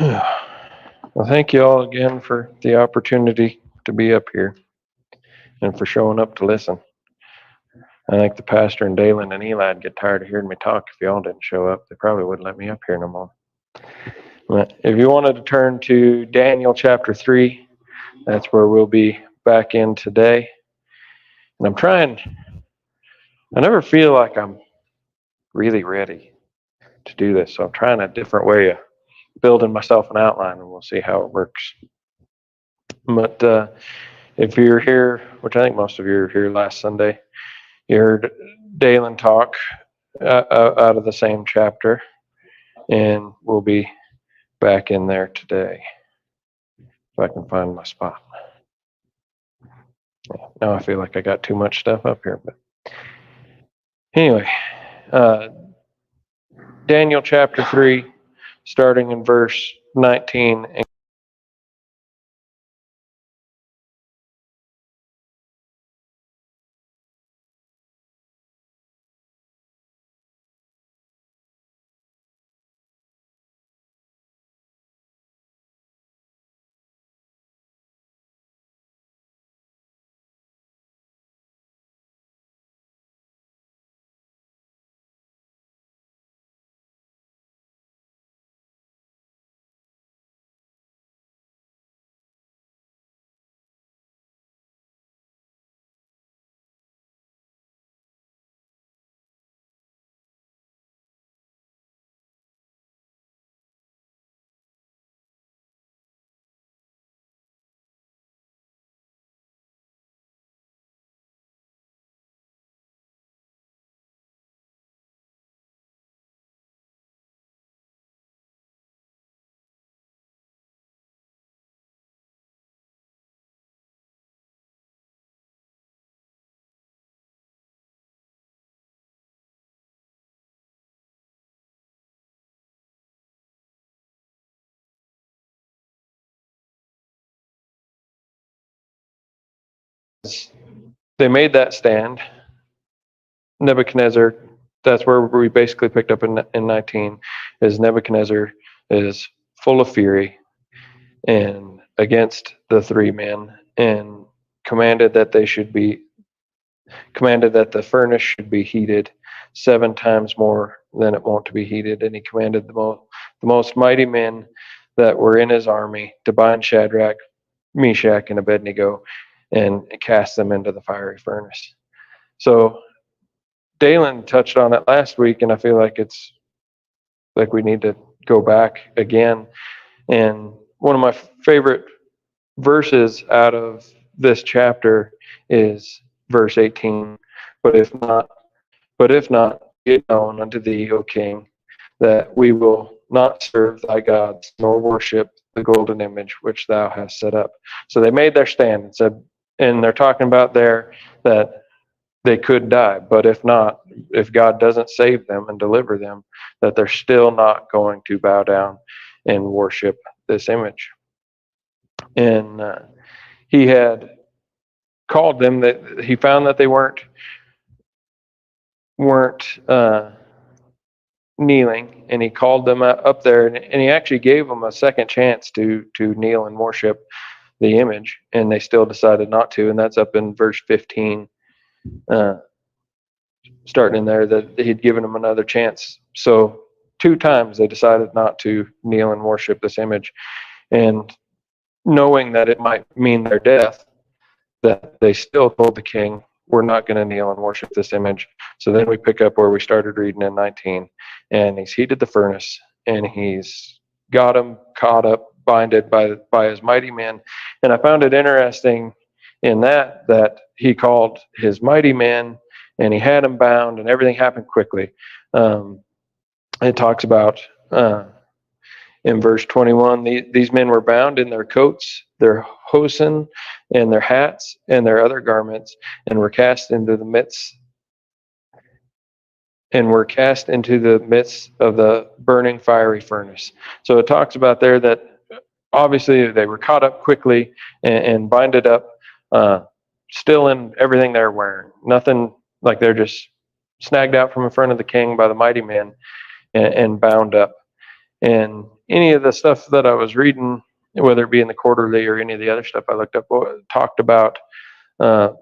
Well, thank you all again for the opportunity to be up here and for showing up to listen. I think the pastor and Dalen and Eli'd get tired of hearing me talk if y'all didn't show up. They probably wouldn't let me up here no more. But if you wanted to turn to Daniel chapter 3, that's where we'll be back in today. And I never feel like I'm really ready to do this, so I'm trying a different way of building myself an outline, and we'll see how it works. But if you're here, which I think most of you are here last Sunday, you heard Dalen talk out of the same chapter, and we'll be back in there today. If I can find my spot. Now I feel like I got too much stuff up here, but anyway, Daniel chapter 3, starting in verse 19. They made that stand. Nebuchadnezzar, that's where we basically picked up in 19, is Nebuchadnezzar is full of fury and against the three men, and commanded that the furnace should be heated 7 times more than it wont to be heated. And he commanded the most mighty men that were in his army to bind Shadrach, Meshach, and Abednego and cast them into the fiery furnace. So Dalen touched on it last week, and I feel like it's like we need to go back again. And one of my favorite verses out of this chapter is verse 18. But if not, be it known unto thee, O king, that we will not serve thy gods, nor worship the golden image which thou hast set up. So they made their stand and said, and they're talking about there that they could die, but if not, if God doesn't save them and deliver them, that they're still not going to bow down and worship this image. And he had called them, that he found that they weren't kneeling, and he called them up there, and he actually gave them a second chance to kneel and worship the image, and they still decided not to. And that's up in verse 15, starting in there, that he'd given them another chance. So 2 times they decided not to kneel and worship this image, and knowing that it might mean their death, that they still told the king, we're not going to kneel and worship this image. So then we pick up where we started reading in 19, and he's heated the furnace, and he's got them caught up, binded by his mighty men. And I found it interesting in that he called his mighty men, and he had them bound, and everything happened quickly. It talks about in verse 21, these men were bound in their coats, their hosen, and their hats, and their other garments, and were cast into the midst of the burning fiery furnace. So it talks about there that obviously they were caught up quickly and binded up, still in everything they're wearing. Nothing, like they're just snagged out from in front of the king by the mighty men and bound up. And any of the stuff that I was reading, whether it be in the quarterly or any of the other stuff I looked up, talked about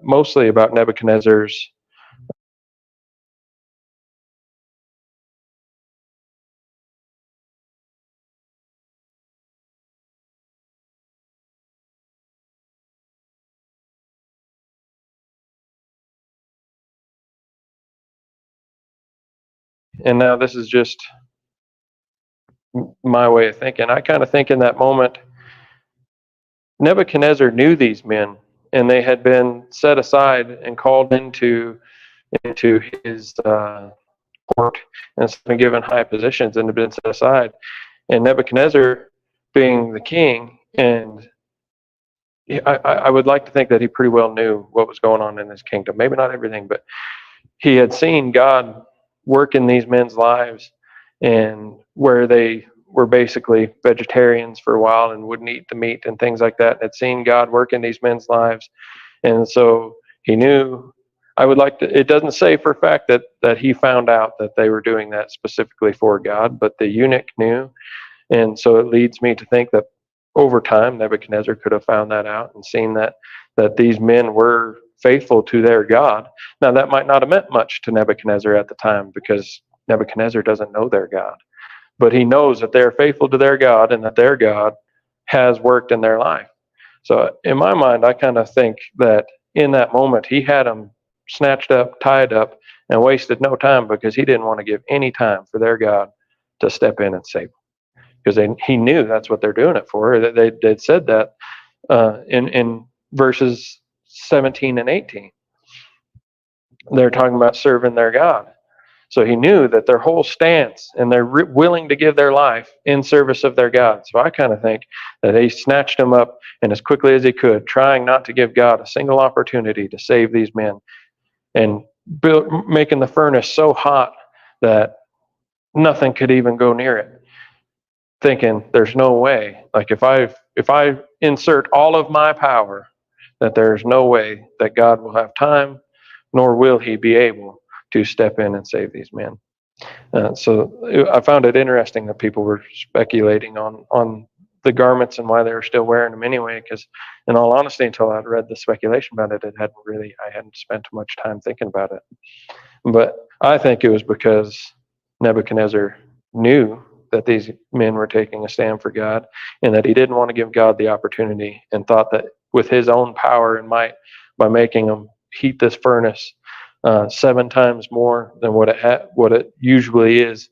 mostly about Nebuchadnezzar's and now this is just my way of thinking. I kind of think in that moment, Nebuchadnezzar knew these men, and they had been set aside and called into his court and been given high positions and had been set aside. And Nebuchadnezzar, being the king, and I would like to think that he pretty well knew what was going on in his kingdom. Maybe not everything, but he had seen God work in these men's lives, and where they were basically vegetarians for a while and wouldn't eat the meat and things like that. Had seen God work in these men's lives, and so he knew. I would like to. It doesn't say for a fact that he found out that they were doing that specifically for God, but the eunuch knew, and so it leads me to think that over time Nebuchadnezzar could have found that out and seen that these men were faithful to their God. Now, that might not have meant much to Nebuchadnezzar at the time because Nebuchadnezzar doesn't know their God, but he knows that they're faithful to their God and that their God has worked in their life. So, in my mind, I kind of think that in that moment, he had them snatched up, tied up, and wasted no time because he didn't want to give any time for their God to step in and save them. Because he knew that's what they're doing it for. They'd said that in verses 17 and 18. They're talking about serving their God. So he knew that their whole stance and they're willing to give their life in service of their God. So I kind of think that he snatched them up and as quickly as he could, trying not to give God a single opportunity to save these men, and making the furnace so hot that nothing could even go near it. Thinking there's no way, like if I insert all of my power, that there's no way that God will have time, nor will he be able to step in and save these men. So I found it interesting that people were speculating on the garments and why they were still wearing them anyway, because in all honesty, until I'd read the speculation about it, I hadn't spent much time thinking about it. But I think it was because Nebuchadnezzar knew that these men were taking a stand for God and that he didn't want to give God the opportunity, and thought that with his own power and might, by making them heat this furnace 7 times more than what it usually is,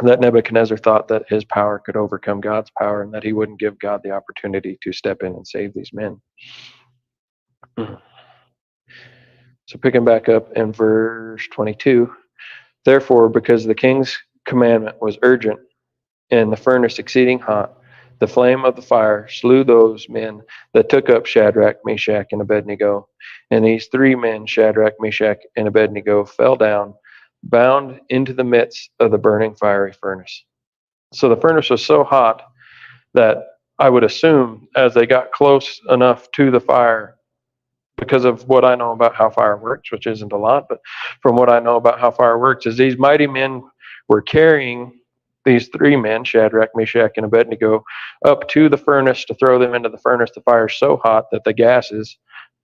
that Nebuchadnezzar thought that his power could overcome God's power and that he wouldn't give God the opportunity to step in and save these men. So picking back up in verse 22, therefore, because the king's commandment was urgent and the furnace exceeding hot, the flame of the fire slew those men that took up Shadrach, Meshach, and Abednego. And these 3 men, Shadrach, Meshach, and Abednego, fell down, bound into the midst of the burning fiery furnace. So the furnace was so hot that I would assume as they got close enough to the fire, because of what I know about how fire works, which isn't a lot, but from what I know about how fire works, is these mighty men were carrying these 3 men, Shadrach, Meshach, and Abednego, up to the furnace to throw them into the furnace. The fire's so hot that the gases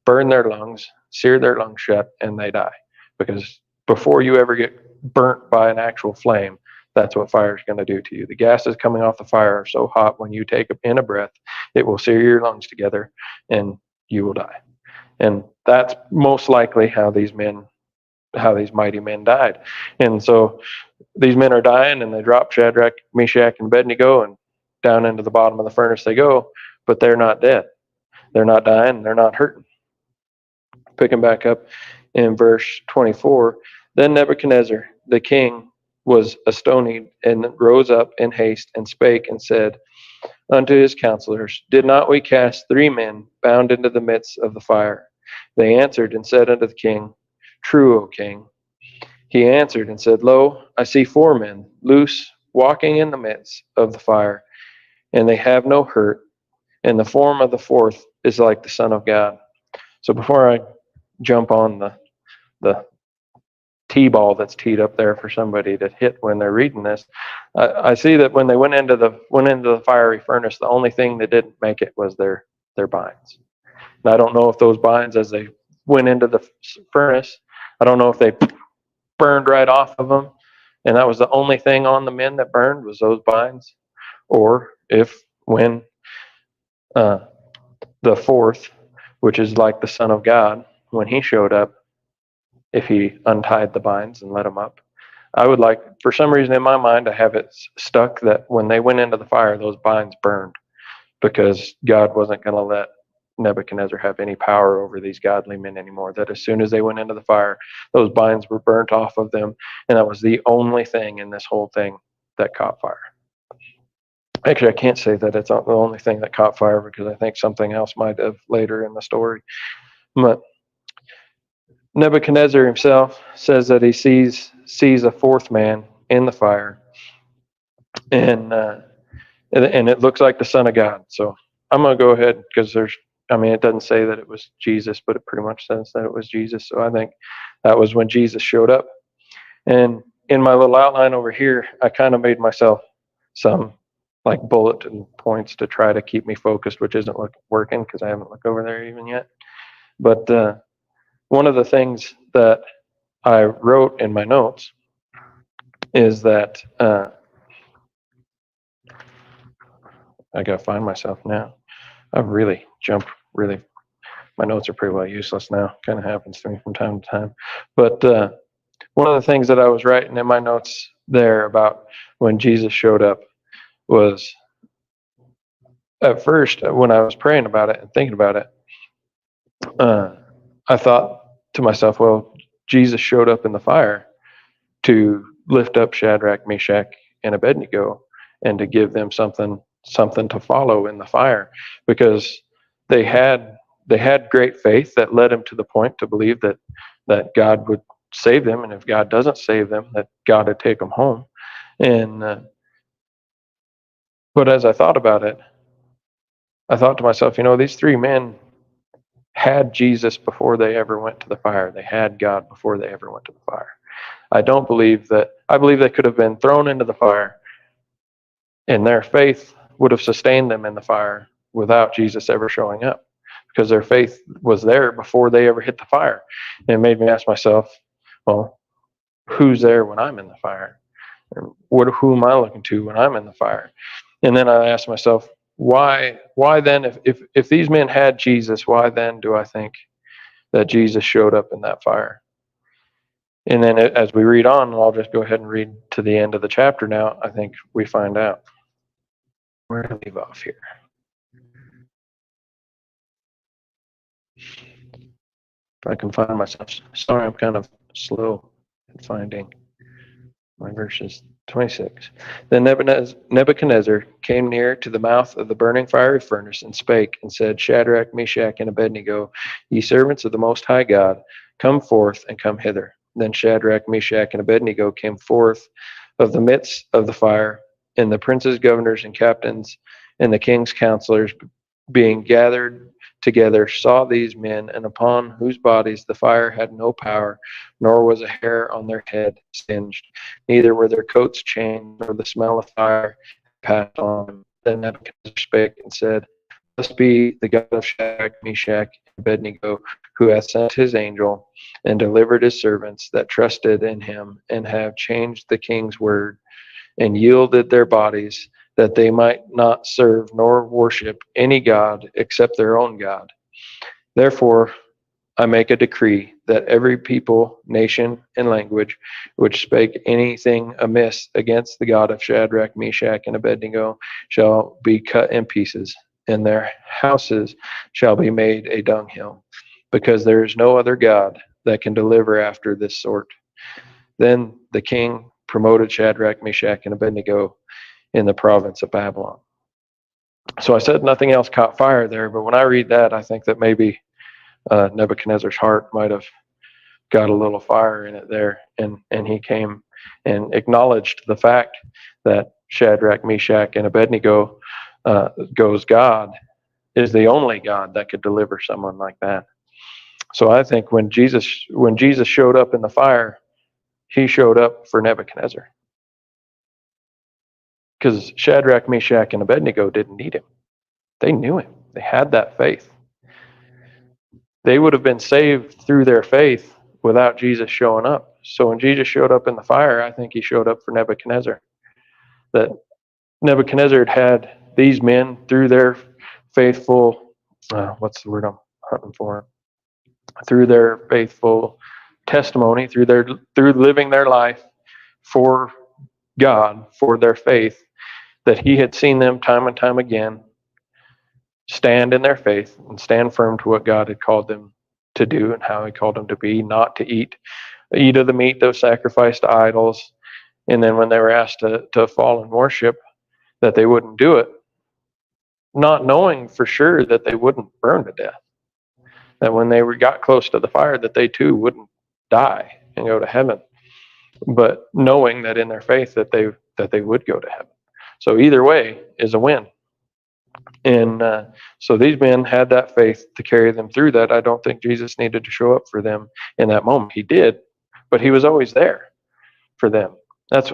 burn their lungs, sear their lungs shut, and they die. Because before you ever get burnt by an actual flame, that's what fire is going to do to you. The gases coming off the fire are so hot when you take in a breath, it will sear your lungs together and you will die. And that's most likely how these mighty men died. And so these men are dying, and they drop Shadrach, Meshach, and Abednego, and down into the bottom of the furnace they go, but they're not dead. They're not dying, they're not hurting. Picking back up in verse 24, then Nebuchadnezzar, the king, was astonied, and rose up in haste, and spake, and said unto his counselors, did not we cast 3 men bound into the midst of the fire? They answered and said unto the king, true, O king. He answered and said, lo, I see 4 men loose, walking in the midst of the fire, and they have no hurt, and the form of the 4th is like the Son of God. So before I jump on the T-ball that's teed up there for somebody to hit when they're reading this. I see that when they went into the fiery furnace, the only thing that didn't make it was their binds. And I don't know if those binds, as they went into the furnace, I don't know if they burned right off of them, and that was the only thing on the men that burned was those binds, or if when the fourth, which is like the Son of God, when he showed up, if he untied the binds and let them up. I would like, for some reason in my mind, I have it stuck that when they went into the fire, those binds burned, because God wasn't going to let Nebuchadnezzar have any power over these godly men anymore. That as soon as they went into the fire, those binds were burnt off of them, and that was the only thing in this whole thing that caught fire. Actually, I can't say that it's the only thing that caught fire, because I think something else might have later in the story. But Nebuchadnezzar himself says that he sees a fourth man in the fire, and it looks like the Son of God. So I'm going to go ahead, because it doesn't say that it was Jesus, but it pretty much says that it was Jesus. So I think that was when Jesus showed up. And in my little outline over here, I kind of made myself some like bulletin points to try to keep me focused, which isn't working because I haven't looked over there even yet. But one of the things that I wrote in my notes is that I gotta find myself now. I've really jumped. Really, my notes are pretty well useless now. Kind of happens to me from time to time. But one of the things that I was writing in my notes there about when Jesus showed up was, at first, when I was praying about it and thinking about it, I thought to myself, well, Jesus showed up in the fire to lift up Shadrach, Meshach, and Abednego, and to give them something to follow in the fire, because they had great faith that led them to the point to believe that God would save them, and if God doesn't save them, that God would take them home. And but as I thought about it, I thought to myself, these three men had Jesus before they ever went to the fire. They had God before they ever went to the fire. I believe they could have been thrown into the fire, and their faith would have sustained them in the fire without Jesus ever showing up, because their faith was there before they ever hit the fire. And it made me ask myself, well, who's there when I'm in the fire? And who am I looking to when I'm in the fire? And then I asked myself, why then, if these men had Jesus, why then do I think that Jesus showed up in that fire? And then as we read on, I'll just go ahead and read to the end of the chapter now. I think we find out. Where to leave off here? If I can find myself. Sorry, I'm kind of slow in finding my verses. 26. Then Nebuchadnezzar came near to the mouth of the burning fiery furnace and spake and said, Shadrach, Meshach, and Abednego, ye servants of the Most High God, come forth and come hither. Then Shadrach, Meshach, and Abednego came forth of the midst of the fire, and the princes, governors, and captains, and the king's counselors, being gathered together, saw these men, and upon whose bodies the fire had no power, nor was a hair on their head singed, neither were their coats changed, nor the smell of fire passed on them. Then Nebuchadnezzar spake and said, Blessed be the God of Shadrach, Meshach, and Abednego, who hath sent his angel and delivered his servants that trusted in him, and have changed the king's word, and yielded their bodies, that they might not serve nor worship any god except their own God. Therefore I make a decree that every people, nation, and language which spake anything amiss against the God of Shadrach, Meshach, and Abednego shall be cut in pieces, and their houses shall be made a dunghill, because there is no other God that can deliver after this sort. Then the king promoted Shadrach, Meshach, and Abednego in the province of Babylon. So I said nothing else caught fire there, but when I read that, I think that maybe Nebuchadnezzar's heart might have got a little fire in it there, and he came and acknowledged the fact that Shadrach, Meshach, and Abednego goes God is the only God that could deliver someone like that. So I think when Jesus showed up in the fire, he showed up for Nebuchadnezzar. Because Shadrach, Meshach, and Abednego didn't need him. They knew him. They had that faith. They would have been saved through their faith without Jesus showing up. So when Jesus showed up in the fire, I think he showed up for Nebuchadnezzar. That Nebuchadnezzar had these men through their faithful, what's the word I'm hunting for? Through their faithful testimony, through living their life for God, for their faith, that he had seen them time and time again stand in their faith and stand firm to what God had called them to do and how he called them to be, not to eat of the meat that was sacrificed to idols. And then when they were asked to fall in worship, that they wouldn't do it, not knowing for sure that they wouldn't burn to death. That when they got close to the fire, that they too wouldn't die and go to heaven, but knowing that in their faith that they would go to heaven. So either way is a win. And so these men had that faith to carry them through that. I don't think Jesus needed to show up for them in that moment. He did, but he was always there for them. That's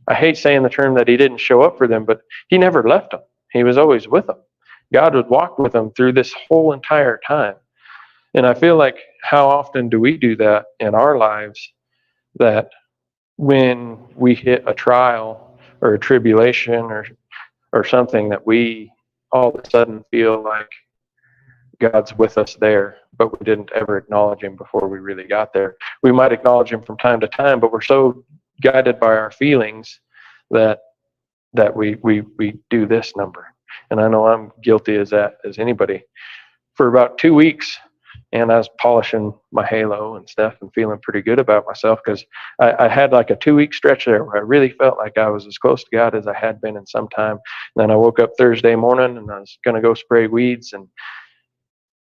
I hate saying the term that he didn't show up for them, but he never left them. He was always with them. God would walk with them through this whole entire time. And I feel like, how often do we do that in our lives, that when we hit a trial or a tribulation or something, that we all of a sudden feel like God's with us there, but we didn't ever acknowledge him before we really got there. We might acknowledge him from time to time, but we're so guided by our feelings that we do this number. And I know I'm guilty as anybody. For about 2 weeks, and I was polishing my halo and stuff and feeling pretty good about myself, because I had like a 2-week stretch there where I really felt like I was as close to God as I had been in some time. And then I woke up Thursday morning and I was going to go spray weeds, and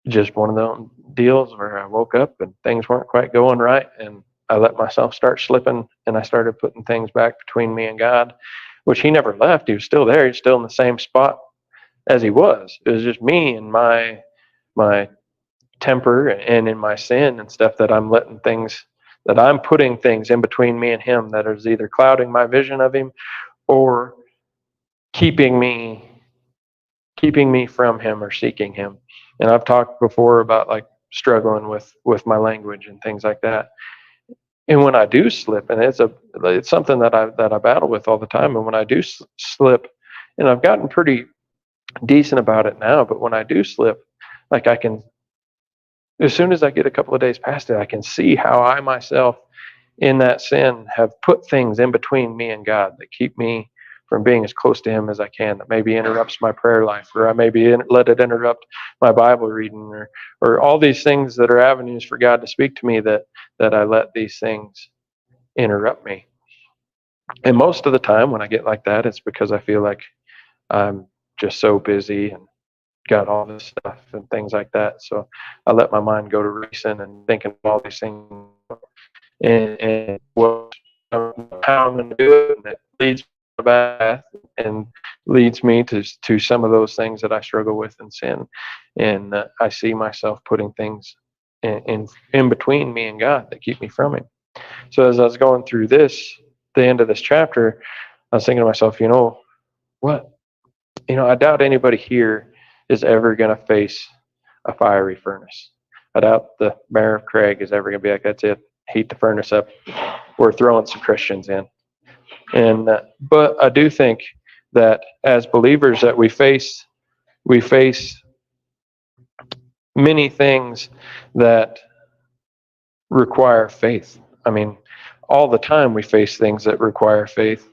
just one of those deals where I woke up and things weren't quite going right, and I let myself start slipping, and I started putting things back between me and God, which he never left. He was still there. He's still in the same spot as he was. It was just me and my temper and in my sin and stuff, that I'm putting things in between me and him that is either clouding my vision of him or keeping me from him or seeking him. And I've talked before about like struggling with my language and things like that. And when I do slip, and it's something that I battle with all the time, and when I do slip, and I've gotten pretty decent about it now, but when I do slip, like I can, as soon as I get a couple of days past it, I can see how I myself in that sin have put things in between me and God that keep me from being as close to him as I can, that maybe interrupts my prayer life, or I maybe let it interrupt my Bible reading, or all these things that are avenues for God to speak to me, that I let these things interrupt me. And most of the time when I get like that, it's because I feel like I'm just so busy and got all this stuff and things like that. So I let my mind go to racing and thinking of all these things and how I'm going to do it, and it leads me to a path and leads me to some of those things that I struggle with in sin. And I see myself putting things in between me and God that keep me from him. So as I was going through the end of this chapter, I was thinking to myself, I doubt anybody here is ever going to face a fiery furnace. I doubt the mayor of Craig is ever going to be like, that's it, heat the furnace up, we're throwing some Christians in. And but I do think that as believers that we face many things that require faith. I mean, all the time we face things that require faith.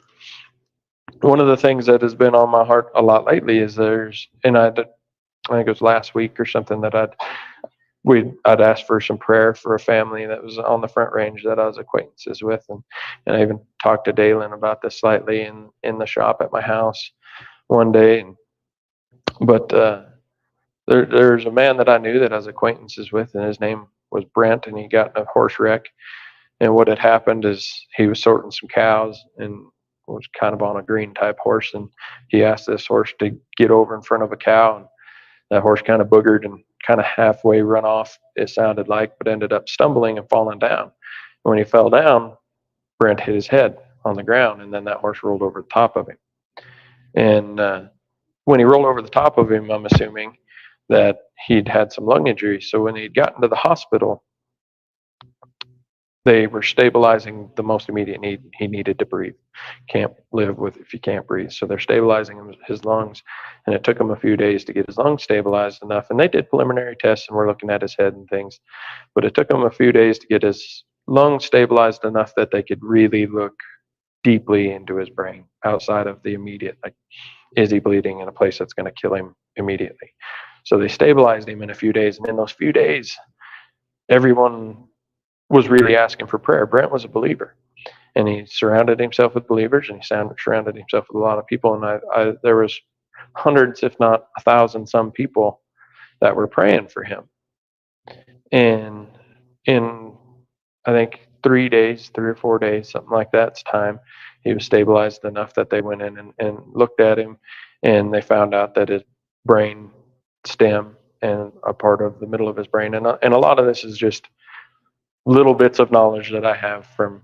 One of the things that has been on my heart a lot lately is I think it was last week or something, that I'd asked for some prayer for a family that was on the Front Range that I was acquaintances with, and I even talked to Dalen about this slightly in the shop at my house one day. But there's a man that I knew that I was acquaintances with, and his name was Brent, and he got in a horse wreck. And what had happened is he was sorting some cows and was kind of on a green type horse, and he asked this horse to get over in front of a cow, and that horse kind of boogered and kind of halfway run off, it sounded like, but ended up stumbling and falling down. And when he fell down, Brent hit his head on the ground, and then that horse rolled over the top of him. And when he rolled over the top of him, I'm assuming that he'd had some lung injury. So when he'd gotten to the hospital, they were stabilizing the most immediate need. He needed to breathe. Can't live with if you can't breathe. So they're stabilizing his lungs, and it took him a few days to get his lungs stabilized enough. And they did preliminary tests, and we're looking at his head and things. But it took him a few days to get his lungs stabilized enough that they could really look deeply into his brain outside of the immediate, like, is he bleeding in a place that's going to kill him immediately? So they stabilized him in a few days. And in those few days, everyone was really asking for prayer. Brent was a believer, and he surrounded himself with believers, and he surrounded himself with a lot of people. And there was hundreds, if not 1,000, some people that were praying for him. And in, I think, 3 or 4 days, something like that's time, he was stabilized enough that they went in and looked at him, and they found out that his brain stem and a part of the middle of his brain, and a lot of this is just little bits of knowledge that I have from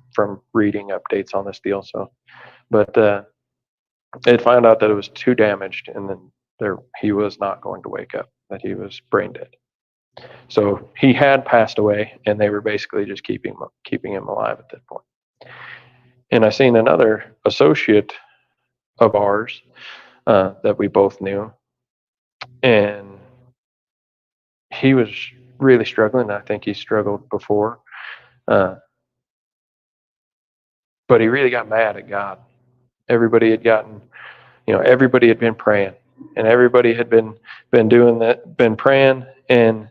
reading updates on this deal. So, but they found out that it was too damaged, and then he was not going to wake up, that he was brain dead. So he had passed away, and they were basically just keeping him alive at that point. And I seen another associate of ours that we both knew, and he was really struggling. I think he struggled before, but he really got mad at God. Everybody had been praying, and everybody had been doing that, been praying and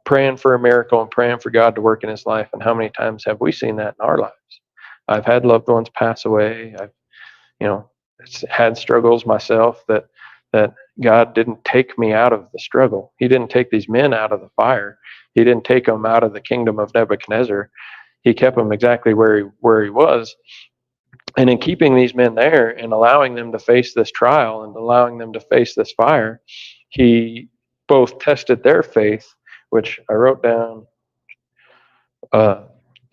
praying for a miracle and praying for God to work in his life. And how many times have we seen that in our lives? I've had loved ones pass away. I've had struggles myself that God didn't take me out of the struggle. He didn't take these men out of the fire. He didn't take them out of the kingdom of Nebuchadnezzar. He kept them exactly where he was. And in keeping these men there and allowing them to face this trial and allowing them to face this fire, he both tested their faith, which I wrote down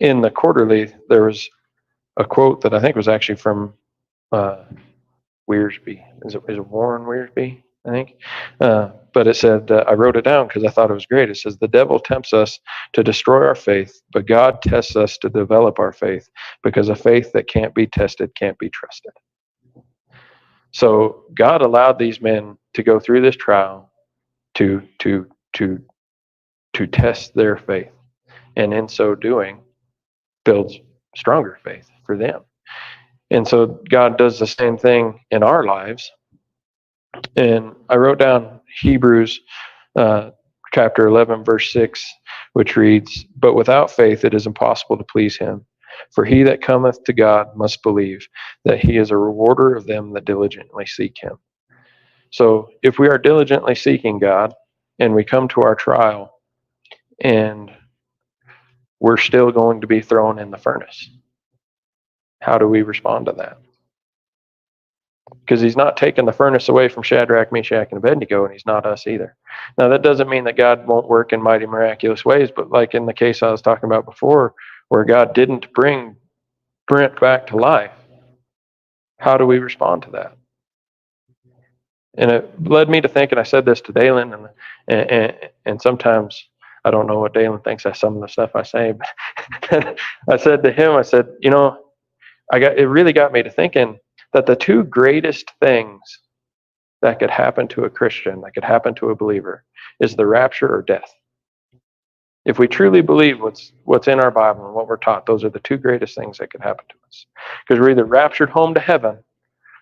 in the quarterly. There was a quote that I think was actually from Wiersbe. Is it Warren Wiersbe, I think? But it said, I wrote it down because I thought it was great. It says, the devil tempts us to destroy our faith, but God tests us to develop our faith, because a faith that can't be tested can't be trusted. So God allowed these men to go through this trial to test their faith, and in so doing, builds stronger faith for them. And so God does the same thing in our lives. And I wrote down Hebrews chapter 11, verse 6, which reads, but without faith it is impossible to please him. For he that cometh to God must believe that he is a rewarder of them that diligently seek him. So if we are diligently seeking God and we come to our trial and we're still going to be thrown in the furnace, how do we respond to that? Because he's not taking the furnace away from Shadrach, Meshach, and Abednego, and he's not us either. Now, that doesn't mean that God won't work in mighty, miraculous ways, but like in the case I was talking about before, where God didn't bring Brent back to life, how do we respond to that? And it led me to think, and I said this to Dalen, and sometimes I don't know what Dalen thinks of some of the stuff I say, but I said to him, I said, it really got me to thinking that the two greatest things that could happen to a Christian, that could happen to a believer, is the rapture or death. If we truly believe what's in our Bible and what we're taught, those are the two greatest things that could happen to us. Because we're either raptured home to heaven,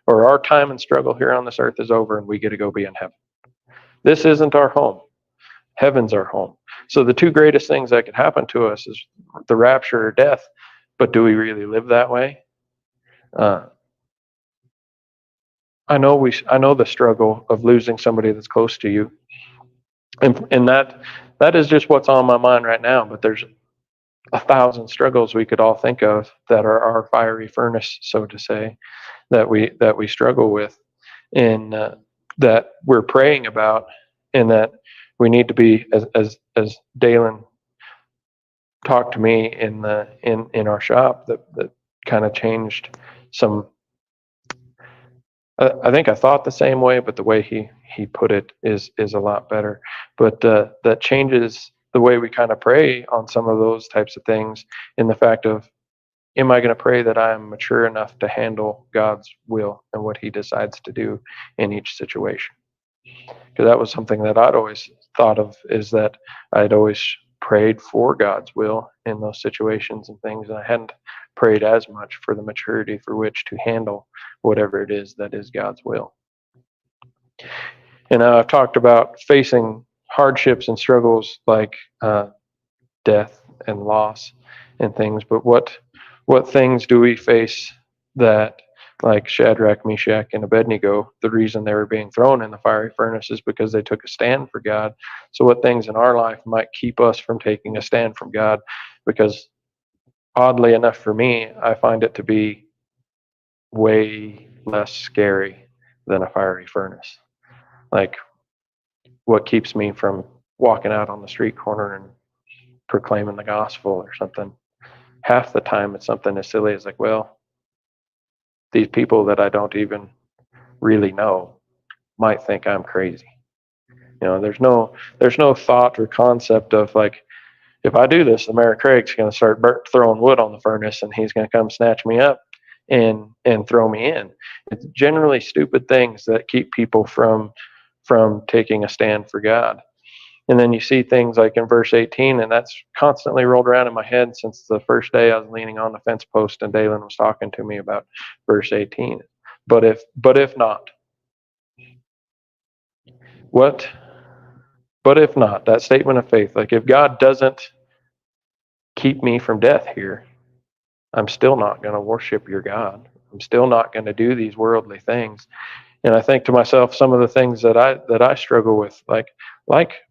or our time and struggle here on this earth is over and we get to go be in heaven. This isn't our home. Heaven's our home. So the two greatest things that could happen to us is the rapture or death. But do we really live that way? I know the struggle of losing somebody that's close to you, and that is just what's on my mind right now. But there's 1,000 struggles we could all think of that are our fiery furnace, so to say, that we struggle with, and that we're praying about, and that we need to be, as Dalen talked to me in our shop, that kind of changed some. I think I thought the same way, but the way he put it is a lot better. But that changes the way we kind of pray on some of those types of things, in the fact of, am I going to pray that I am mature enough to handle God's will and what He decides to do in each situation? Because that was something that I'd always thought of, is that I'd always prayed for God's will in those situations and things, and I hadn't prayed as much for the maturity for which to handle whatever it is that is God's will. And I've talked about facing hardships and struggles like death and loss and things, but what things do we face that, like Shadrach, Meshach, and Abednego, the reason they were being thrown in the fiery furnace is because they took a stand for God. So what things in our life might keep us from taking a stand from God? Because oddly enough for me, I find it to be way less scary than a fiery furnace. Like, what keeps me from walking out on the street corner and proclaiming the gospel or something? Half the time it's something as silly as, like, well, these people that I don't even really know might think I'm crazy. There's no thought or concept of, like, if I do this, the Mayor Craig's going to start throwing wood on the furnace, and he's going to come snatch me up and throw me in. It's generally stupid things that keep people from taking a stand for God. And then you see things like in verse 18, and that's constantly rolled around in my head since the first day I was leaning on the fence post and Dalen was talking to me about verse 18. But if not, what? But if not, that statement of faith, like, if God doesn't keep me from death here, I'm still not going to worship your God. I'm still not going to do these worldly things. And I think to myself, some of the things that I struggle with, like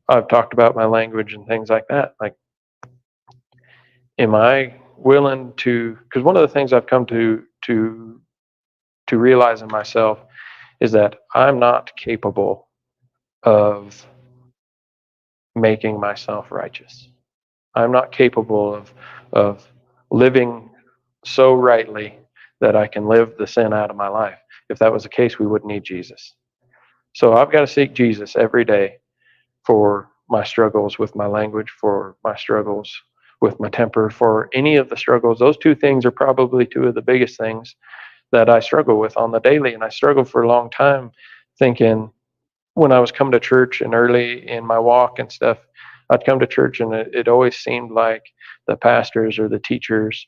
I've talked about my language and things like that. Like, am I willing to? Because one of the things I've come to realize in myself is that I'm not capable of making myself righteous. I'm not capable of living so rightly that I can live the sin out of my life. If that was the case, we wouldn't need Jesus. So I've got to seek Jesus every day for my struggles with my language, for my struggles with my temper, for any of the struggles. Those two things are probably two of the biggest things that I struggle with on the daily. And I struggled for a long time thinking, when I was coming to church and early in my walk and stuff, I'd come to church and it always seemed like the pastors or the teachers,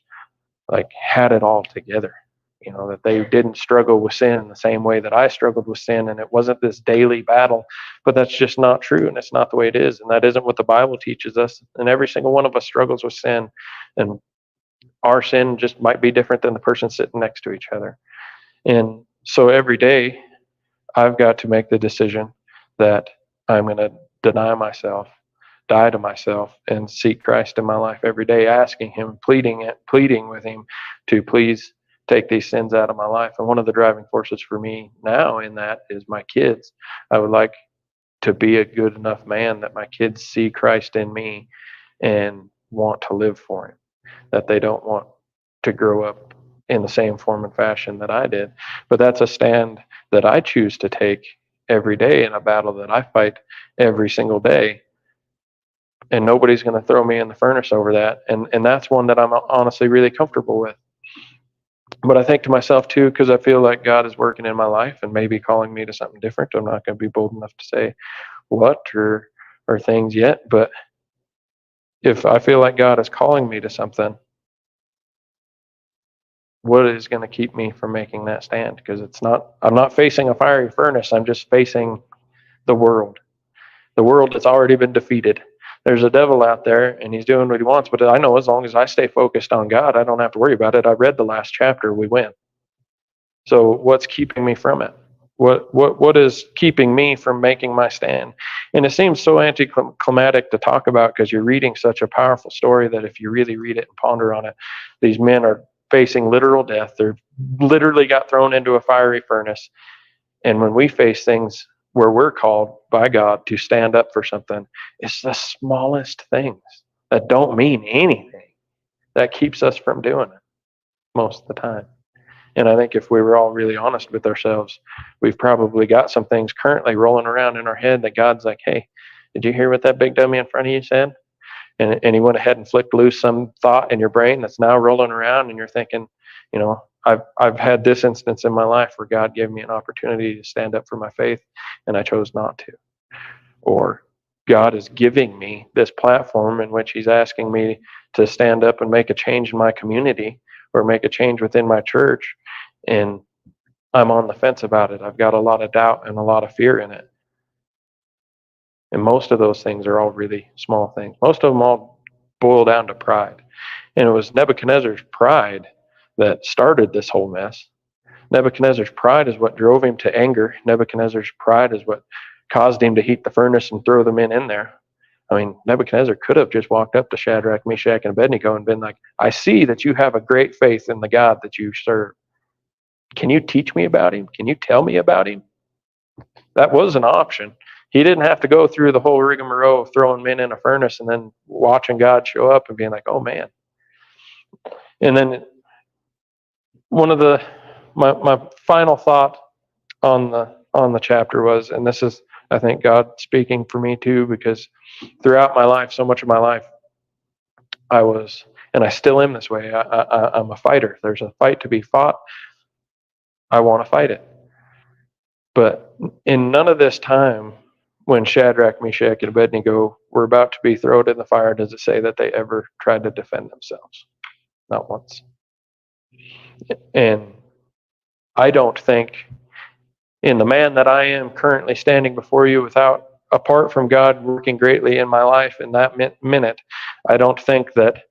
like, had it all together. That they didn't struggle with sin in the same way that I struggled with sin, and it wasn't this daily battle. But that's just not true, and it's not the way it is, and that isn't what the Bible teaches us. And every single one of us struggles with sin, and our sin just might be different than the person sitting next to each other. And so every day I've got to make the decision that I'm going to deny myself, die to myself, and seek Christ in my life every day, asking Him, pleading with Him to please take these sins out of my life. And one of the driving forces for me now in that is my kids. I would like to be a good enough man that my kids see Christ in me and want to live for Him, that they don't want to grow up in the same form and fashion that I did. But that's a stand that I choose to take every day, in a battle that I fight every single day. And nobody's going to throw me in the furnace over that. And that's one that I'm honestly really comfortable with. But I think to myself too, because I feel like God is working in my life and maybe calling me to something different. I'm not going to be bold enough to say what or things yet. But if I feel like God is calling me to something, what is going to keep me from making that stand? Because I'm not facing a fiery furnace. I'm just facing the world. The world has already been defeated. There's a devil out there and he's doing what he wants, but I know as long as I stay focused on God, I don't have to worry about it. I read the last chapter, we win. So what's keeping me from it? What is keeping me from making my stand? And it seems so anticlimactic to talk about, because you're reading such a powerful story that if you really read it and ponder on it, these men are facing literal death. They're literally got thrown into a fiery furnace. And when we face things where we're called by God to stand up for something, it's the smallest things that don't mean anything that keeps us from doing it. most of the time. And I think if we were all really honest with ourselves, we've probably got some things currently rolling around in our head that God's like, hey, did you hear what that big dummy in front of you said? And he went ahead and flicked loose some thought in your brain that's now rolling around, and you're thinking, you know, I've had this instance in my life where God gave me an opportunity to stand up for my faith, and I chose not to. Or God is giving me this platform in which He's asking me to stand up and make a change in my community or make a change within my church, and I'm on the fence about it. I've got a lot of doubt and a lot of fear in it. And most of those things are all really small things. Most of them all boil down to pride. And it was Nebuchadnezzar's pride that started this whole mess. Nebuchadnezzar's pride is what drove him to anger. Nebuchadnezzar's pride is what caused him to heat the furnace and throw the men in there. I mean, Nebuchadnezzar could have just walked up to Shadrach, Meshach, and Abednego and been like, I see that you have a great faith in the God that you serve. Can you teach me about him? Can you tell me about him? That was an option. He didn't have to go through the whole rigmarole of throwing men in a furnace and then watching God show up and being like, oh man. And then one of my final thought on the chapter was, and this is, I think, God speaking for me too, because throughout my life, so much of my life, I was, and I still am this way. I'm a fighter. There's a fight to be fought. I want to fight it. But in none of this time, when Shadrach, Meshach, and Abednego were about to be thrown in the fire, does it say that they ever tried to defend themselves? Not once. And I don't think, in the man that I am currently standing before you, apart from God working greatly in my life in that minute, I don't think that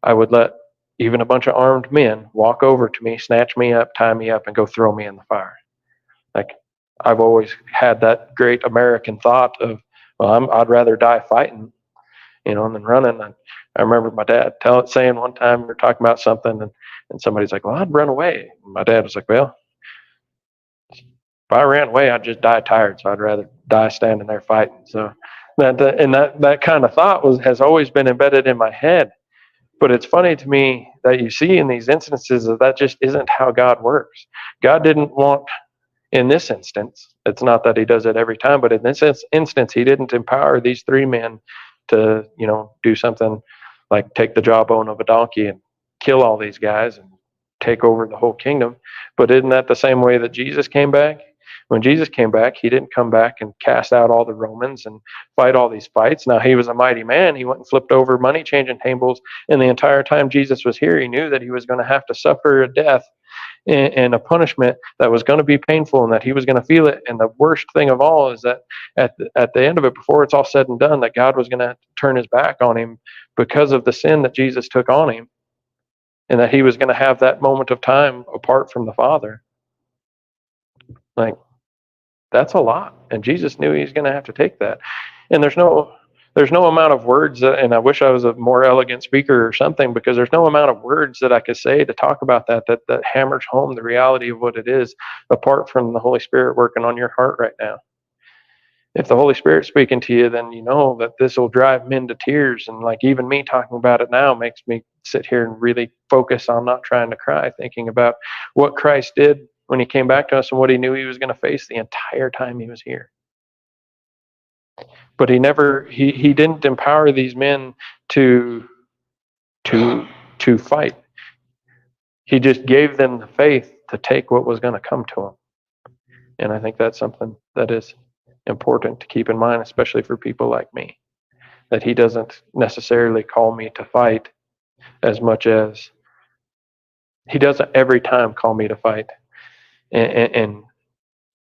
I would let even a bunch of armed men walk over to me, snatch me up, tie me up, and go throw me in the fire. Like, I've always had that great American thought of, well, I'd rather die fighting, than running. And I remember my dad saying one time, we were talking about something, and somebody's like, well, I'd run away. And my dad was like, well, if I ran away, I'd just die tired. So I'd rather die standing there fighting. So that kind of thought has always been embedded in my head. But it's funny to me that you see in these instances that just isn't how God works. God didn't want, in this instance, it's not that he does it every time, but in this instance, he didn't empower these three men to, do something like take the jawbone of a donkey and kill all these guys and take over the whole kingdom. But isn't that the same way that Jesus came back? When Jesus came back, he didn't come back and cast out all the Romans and fight all these fights. Now, he was a mighty man. He went and flipped over money changing tables. And the entire time Jesus was here, he knew that he was going to have to suffer a death and a punishment that was going to be painful and that he was going to feel it. And the worst thing of all is that at the end of it, before it's all said and done, that God was going to turn his back on him because of the sin that Jesus took on him, and that he was going to have that moment of time apart from the Father. Like, that's a lot. And Jesus knew he was going to have to take that. And there's no amount of words and I wish I was a more elegant speaker or something, because there's no amount of words that I could say to talk about that hammers home the reality of what it is, apart from the Holy Spirit working on your heart right now. If the Holy Spirit's speaking to you, then you know that this will drive men to tears. And like, even me talking about it now makes me sit here and really focus on not trying to cry, thinking about what Christ did when he came back to us and what he knew he was going to face the entire time he was here. But he didn't empower these men to fight. He just gave them the faith to take what was going to come to them. And I think that's something that is important to keep in mind, especially for people like me, that he doesn't necessarily call me to fight as much as he doesn't every time call me to fight,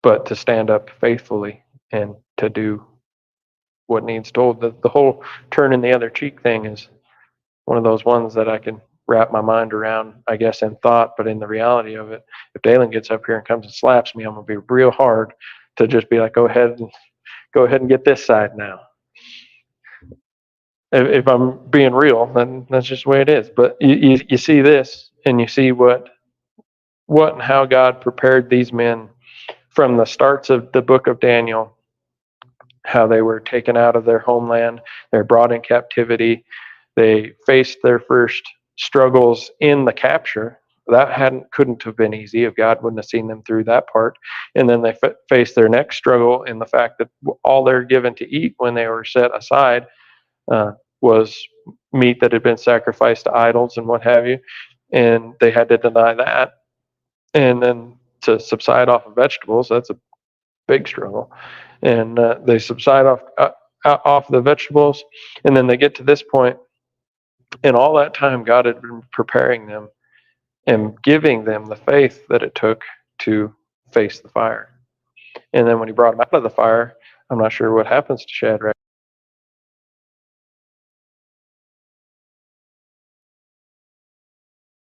but to stand up faithfully and to do what needs told. The whole turning the other cheek thing is one of those ones that I can wrap my mind around, I guess, in thought, but in the reality of it, if Dalen gets up here and comes and slaps me, I'm gonna be real hard to just be like, go ahead and get this side now. If I'm being real, then that's just the way it is. But you see this, and you see what and how God prepared these men from the starts of the book of Daniel, how they were taken out of their homeland, they're brought in captivity, they faced their first struggles in the capture, that couldn't have been easy if God wouldn't have seen them through that part. And then they faced their next struggle in the fact that all they're given to eat when they were set aside was meat that had been sacrificed to idols and what have you, and they had to deny that. And then to subside off of vegetables, that's a big struggle. And they subside off the vegetables, and then they get to this point, and all that time God had been preparing them and giving them the faith that it took to face the fire. And then when he brought them out of the fire, I'm not sure what happens to Shadrach.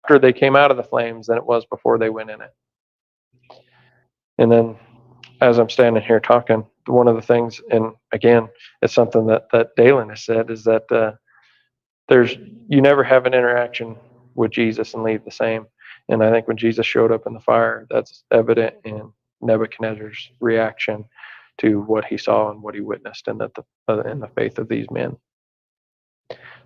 After they came out of the flames than it was before they went in it. And then as I'm standing here talking, one of the things, and again, it's something that Dalen has said, is that you never have an interaction with Jesus and leave the same. And I think when Jesus showed up in the fire, that's evident in Nebuchadnezzar's reaction to what he saw and what he witnessed, and that in the faith of these men.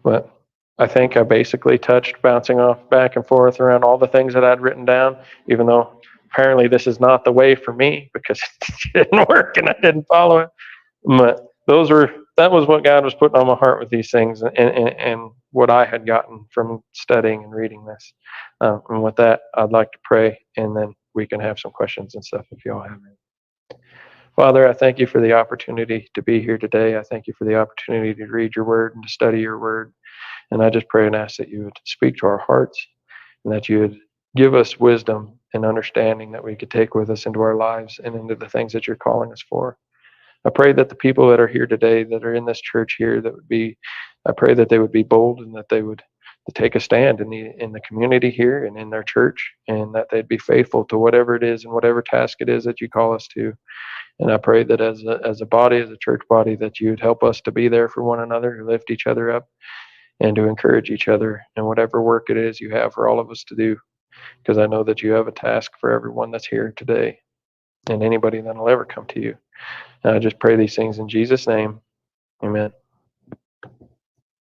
But I think I basically touched, bouncing off back and forth around all the things that I'd written down, even though apparently this is not the way for me because it didn't work and I didn't follow it. But that was what God was putting on my heart with these things, and what I had gotten from studying and reading this. And with that, I'd like to pray, and then we can have some questions and stuff if you all have any. Father, I thank you for the opportunity to be here today. I thank you for the opportunity to read your word and to study your word. And I just pray and ask that you would speak to our hearts, and that you would give us wisdom and understanding that we could take with us into our lives and into the things that you're calling us for. I pray that the people that are here today, that are in this church here, I pray that they would be bold, and that they would take a stand in the community here and in their church, and that they'd be faithful to whatever it is and whatever task it is that you call us to. And I pray that as a body, as a church body, that you would help us to be there for one another, to lift each other up, and to encourage each other in whatever work it is you have for all of us to do. Because I know that you have a task for everyone that's here today, and anybody that'll ever come to you. And I just pray these things in Jesus' name. Amen.